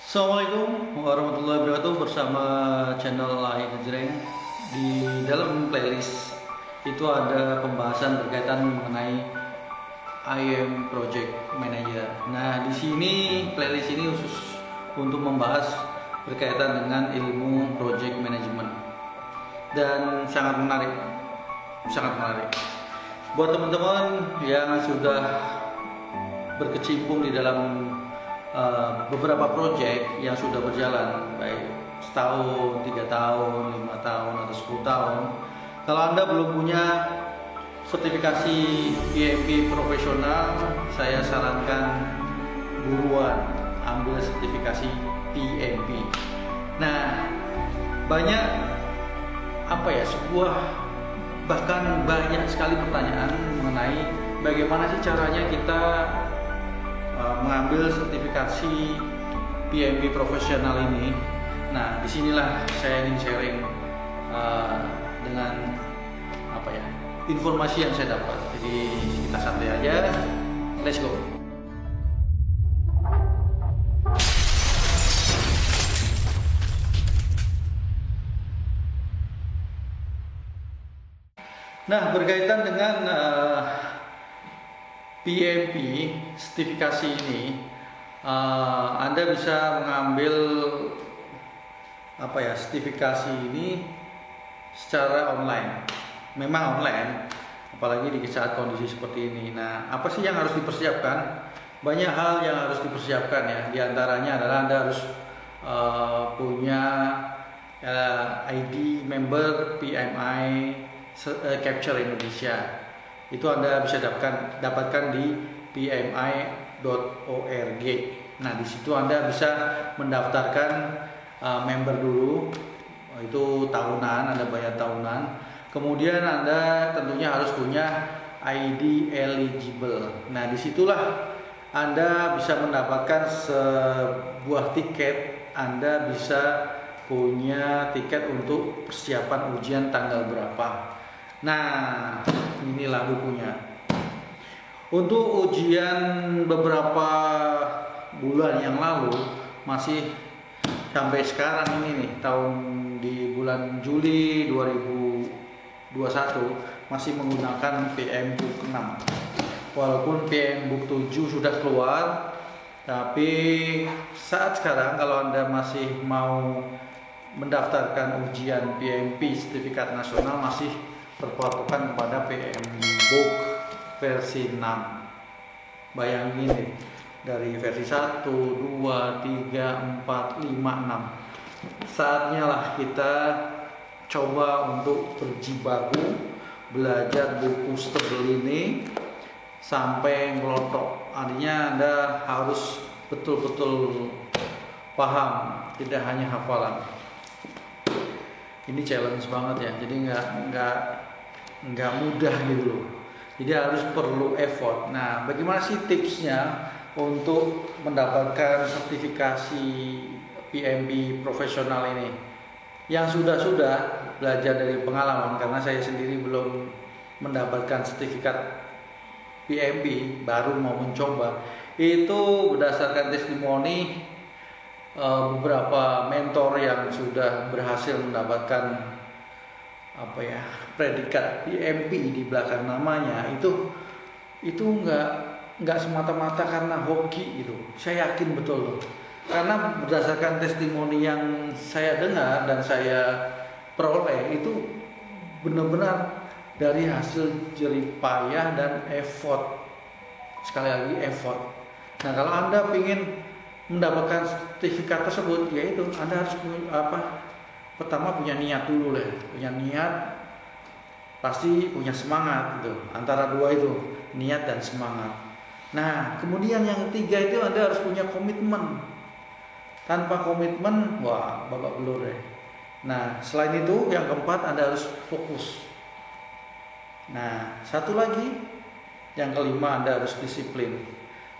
Assalamualaikum warahmatullahi wabarakatuh, bersama channel AI Kejreng. Di dalam playlist itu ada pembahasan berkaitan mengenai IM Project Manager. Nah, di sini playlist ini khusus untuk membahas berkaitan dengan ilmu project management dan sangat menarik, buat teman-teman yang sudah berkecimpung di dalam beberapa proyek yang sudah berjalan, baik setahun, 3 tahun, 5 tahun, atau 10 tahun. Kalau Anda belum punya sertifikasi PMP profesional, saya sarankan buruan ambil sertifikasi PMP. Nah, banyak bahkan banyak sekali pertanyaan mengenai bagaimana sih caranya kita mengambil sertifikasi PMP profesional ini. Nah, disinilah saya ingin sharing dengan informasi yang saya dapat. Jadi kita santai aja, let's go. Nah, berkaitan dengan PMP sertifikasi ini, Anda bisa mengambil sertifikasi ini secara online. Memang online, apalagi di saat kondisi seperti ini. Nah, apa sih yang harus dipersiapkan? Banyak hal yang harus dipersiapkan ya. Di antaranya adalah Anda harus punya ID member PMI Capture Indonesia. Itu Anda bisa dapatkan di pmi.org. Nah, di situ Anda bisa mendaftarkan member dulu. Itu tahunan, Anda bayar tahunan. Kemudian Anda tentunya harus punya ID eligible. Nah, disitulah Anda bisa mendapatkan sebuah tiket. Anda bisa punya tiket untuk persiapan ujian tanggal berapa. Nah, inilah bukunya. Untuk ujian beberapa bulan yang lalu, masih sampai sekarang ini nih, di bulan Juli 2021 masih menggunakan PM Book 6. Walaupun PM Book 7 sudah keluar, tapi saat sekarang kalau Anda masih mau mendaftarkan ujian PMP sertifikat nasional, masih terpatokan kepada PM Book versi 6. Bayangin deh, dari versi 1, 2, 3, 4, 5, 6. Saatnya lah kita coba untuk berjibaku belajar buku setebel ini sampai ngelotok. Artinya Anda harus betul-betul paham, tidak hanya hafalan. Ini challenge banget ya, jadi nggak mudah gitu loh. Jadi harus perlu effort. Nah, bagaimana sih tipsnya untuk mendapatkan sertifikasi PMP profesional ini? Yang sudah belajar dari pengalaman, karena saya sendiri belum mendapatkan sertifikat PMP, baru mau mencoba. Itu berdasarkan testimoni beberapa mentor yang sudah berhasil mendapatkan predikat PMP di belakang namanya. Itu nggak semata-mata karena hoki gitu. Saya yakin betul loh. Karena berdasarkan testimoni yang saya dengar dan saya peroleh, itu benar-benar dari hasil jerih payah dan effort. Sekali lagi effort. Nah, kalau Anda ingin mendapatkan sertifikat tersebut, yaitu Anda harus pertama punya niat dulu lah. Punya niat, pasti punya semangat gitu. Antara dua itu, niat dan semangat. Nah, kemudian yang ketiga itu Anda harus punya komitmen. Tanpa komitmen, wah, babak belur deh. Nah, selain itu yang keempat, Anda harus fokus. Nah, satu lagi, yang kelima, Anda harus disiplin.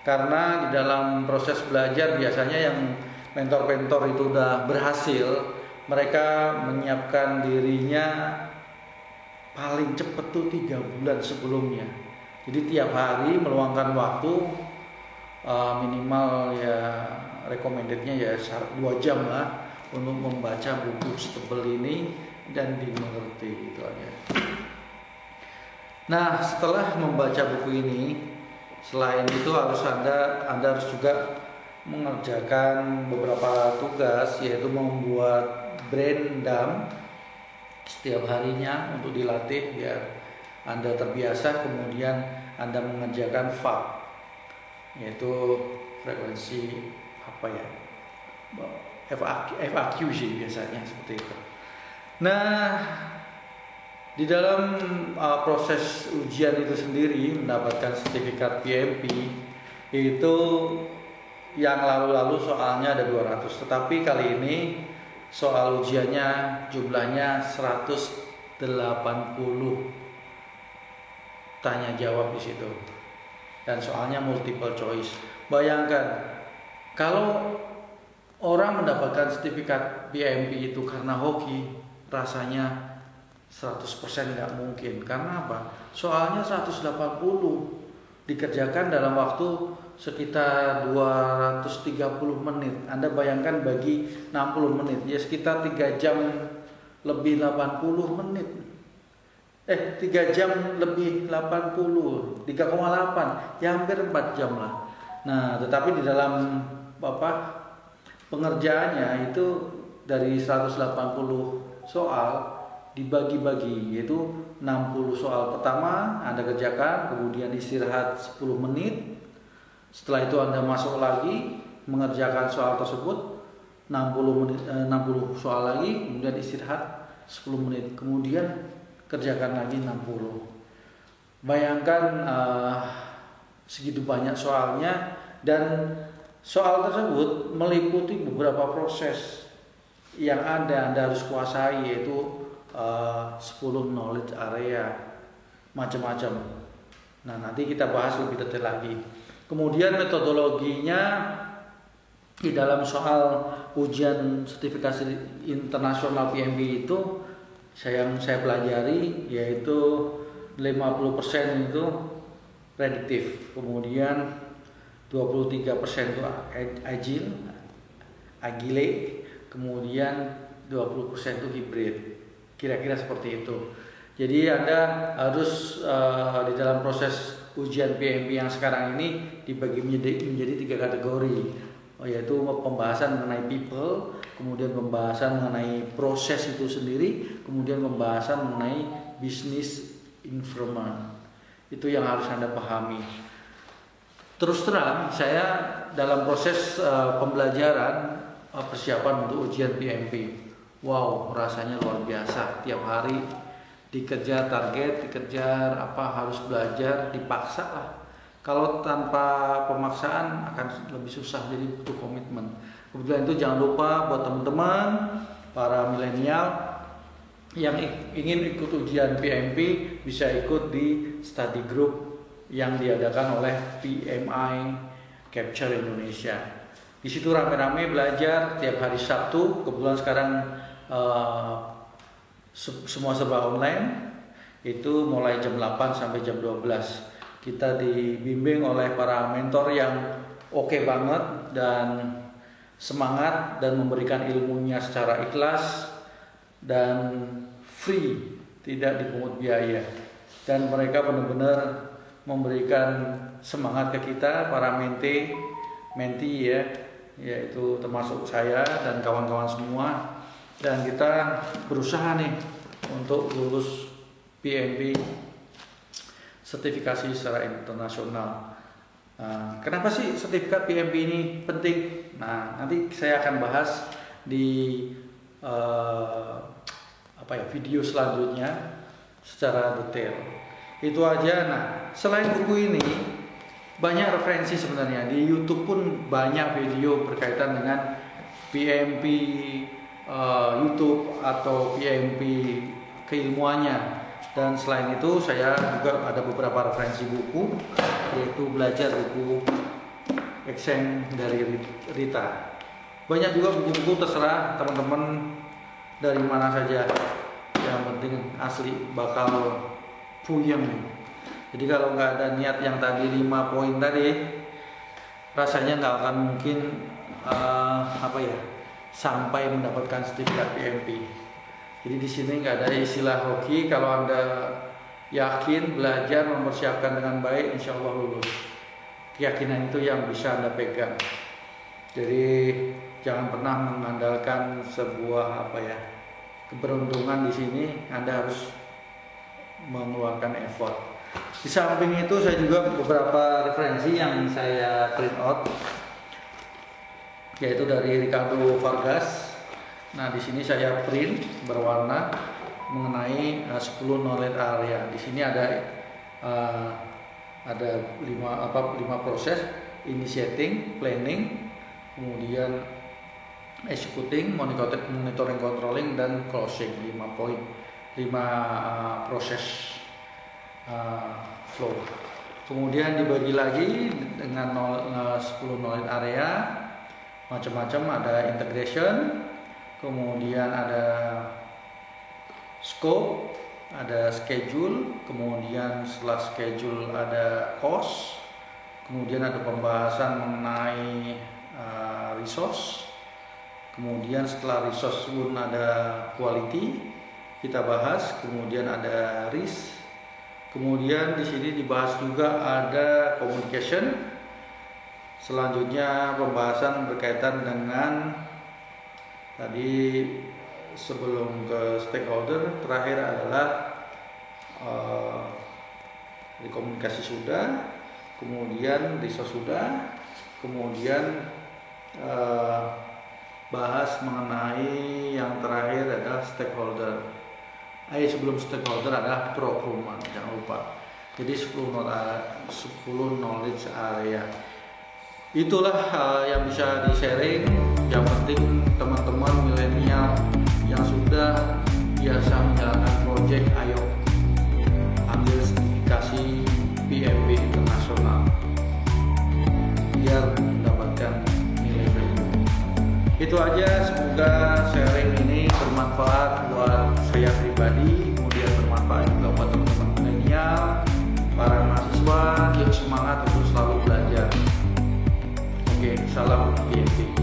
Karena di dalam proses belajar biasanya yang mentor-mentor itu udah berhasil, mereka menyiapkan dirinya paling cepat tuh 3 bulan sebelumnya. Jadi tiap hari meluangkan waktu minimal ya recommendednya ya 2 jam lah untuk membaca buku setebal ini dan dimengerti gitu aja. Nah, setelah membaca buku ini, selain itu Anda harus juga mengerjakan beberapa tugas, yaitu membuat brain dump setiap harinya untuk dilatih biar Anda terbiasa. Kemudian Anda mengerjakan FAQ, yaitu frekuensi FAQ sih biasanya seperti itu. Nah, di dalam proses ujian itu sendiri mendapatkan sertifikat PMP itu yang lalu-lalu soalnya ada 200, tetapi kali ini soal ujiannya jumlahnya 180 tanya jawab di situ. Dan soalnya multiple choice. Bayangkan kalau orang mendapatkan sertifikat PMP itu karena hoki, rasanya 100% nggak mungkin. Karena apa? Soalnya 180 dikerjakan dalam waktu sekitar 230 menit. Anda bayangkan bagi 60 menit, ya sekitar 3 jam lebih 80 menit. 3 jam lebih 80, 3,8, ya hampir 4 jam lah. Nah, tetapi di dalam pengerjaannya itu dari 180 soal dibagi-bagi, yaitu 60 soal pertama Anda kerjakan, kemudian istirahat 10 menit. Setelah itu Anda masuk lagi mengerjakan soal tersebut 60 soal lagi, kemudian istirahat 10 menit, kemudian kerjakan lagi 60. Bayangkan segitu banyak soalnya, dan soal tersebut meliputi beberapa proses yang Anda harus kuasai, yaitu 10 knowledge area macam-macam. Nah, nanti kita bahas lebih detail lagi. Kemudian metodologinya di dalam soal ujian sertifikasi internasional PMP itu yang saya pelajari, yaitu 50% itu prediktif, kemudian 23% itu agile, kemudian 20% itu hybrid. Kira-kira seperti itu. Jadi Anda harus di dalam proses ujian PMP yang sekarang ini dibagi menjadi 3 kategori, yaitu pembahasan mengenai people, kemudian pembahasan mengenai proses itu sendiri, kemudian pembahasan mengenai business environment. Itu yang harus Anda pahami. Terus terang, saya dalam proses pembelajaran persiapan untuk ujian PMP, wow, rasanya luar biasa. Tiap hari dikejar target, dikejar harus belajar, dipaksa lah. Kalau tanpa pemaksaan akan lebih susah, jadi butuh komitmen. Kemudian itu jangan lupa buat teman-teman para milenial yang ingin ikut ujian PMP bisa ikut di study group yang diadakan oleh PMI Capture Indonesia. Di situ rame-rame belajar tiap hari Sabtu. Kebetulan sekarang semua serba online, itu mulai jam 8 sampai jam 12. Kita dibimbing oleh para mentor yang oke banget dan semangat dan memberikan ilmunya secara ikhlas dan free, tidak dipungut biaya. Dan mereka benar-benar memberikan semangat ke kita para mentee ya, yaitu termasuk saya dan kawan-kawan semua. Dan kita berusaha nih untuk lulus PMP sertifikasi secara internasional. Kenapa sih sertifikat PMP ini penting? Nah, nanti saya akan bahas di video selanjutnya secara detail. Itu aja. Nah, selain buku ini banyak referensi sebenarnya. Di YouTube pun banyak video berkaitan dengan PMP YouTube atau PMP keilmuannya. Dan selain itu saya juga ada beberapa referensi buku, yaitu belajar buku Exeng dari Rita. Banyak juga buku-buku, terserah teman-teman dari mana saja. Yang penting asli bakal puyeng. Jadi kalau nggak ada niat yang tadi 5 poin tadi, rasanya nggak akan mungkin sampai mendapatkan sertifikat PMP. Jadi di sini nggak ada istilah hoki. Kalau Anda yakin belajar mempersiapkan dengan baik, insya Allah lulus. Keyakinan itu yang bisa Anda pegang. Jadi jangan pernah mengandalkan sebuah keberuntungan di sini. Anda harus mengeluarkan effort. Di samping itu saya juga beberapa referensi yang saya print out, yaitu dari Ricardo Vargas. Nah, di sini saya print berwarna mengenai 10 knowledge area. Di sini ada 5 proses: initiating, planning, kemudian executing, monitoring, controlling, dan closing. 5 poin, 5 proses flow. Kemudian dibagi lagi dengan 10 knowledge area, macam-macam. Ada integration, kemudian ada scope, ada schedule, kemudian setelah schedule ada cost, kemudian ada pembahasan mengenai resource, kemudian setelah resource pun ada quality kita bahas, kemudian ada risk, kemudian di sini dibahas juga ada communication. Selanjutnya pembahasan berkaitan dengan tadi sebelum ke stakeholder, terakhir adalah komunikasi sudah, kemudian resource sudah, kemudian bahas mengenai yang terakhir adalah stakeholder. Sebelum stakeholder adalah procurement, jangan lupa. Jadi 10 knowledge area. Itulah yang bisa di-sharing. Yang penting teman-teman milenial yang sudah biasa menjalankan proyek, ayo ambil sertifikasi PMP internasional biar mendapatkan nilai value. Itu aja, semoga sharing ini bermanfaat buat saya pribadi, kemudian bermanfaat juga buat teman-teman milenial, para mahasiswa. Yuk semangat untuk selalu belajar. Oke, salam PMP.